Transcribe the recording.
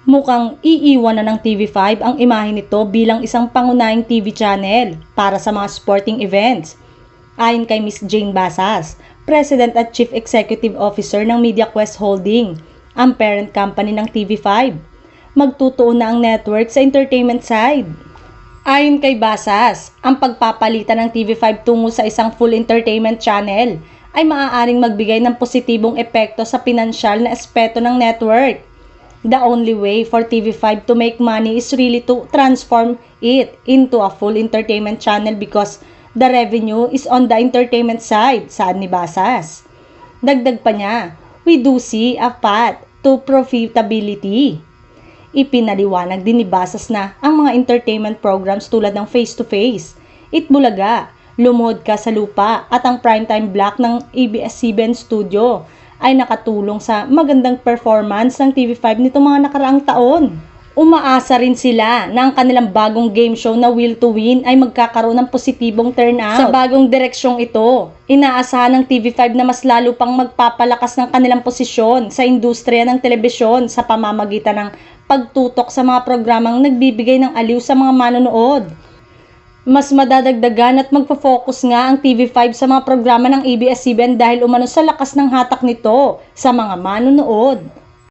Mukhang iiwan na ng TV5 ang imahe nito bilang isang pangunahing TV channel para sa mga sporting events. Ayon kay Ms. Jane Basas, President at Chief Executive Officer ng MediaQuest Holding, ang parent company ng TV5, magtutuon na ang network sa entertainment side. Ayon kay Basas, ang pagpapalitan ng TV5 tungo sa isang full entertainment channel ay maaaring magbigay ng positibong epekto sa pinansyal na aspeto ng network. The only way for TV5 to make money is really to transform it into a full entertainment channel because the revenue is on the entertainment side, saad ni Basas. Dagdag pa niya, we do see a path to profitability. Ipinaliwanag din ni Basas na ang mga entertainment programs tulad ng Face to Face, Itbulaga, Lumuhod Ka sa Lupa at ang primetime block ng ABS-CBN Studio ay nakatulong sa magandang performance ng TV5 nitong mga nakaraang taon. Umaasa rin sila na ang kanilang bagong game show na Will to Win ay magkakaroon ng positibong turnout. Sa bagong direksyong ito, inaasahan ng TV5 na mas lalo pang magpapalakas ng kanilang posisyon sa industriya ng telebisyon sa pamamagitan ng pagtutok sa mga programang nagbibigay ng aliw sa mga manonood. Mas madadagdagan at magpo-focus nga ang TV5 sa mga programa ng ABS-CBN dahil umano sa lakas ng hatak nito sa mga manonood.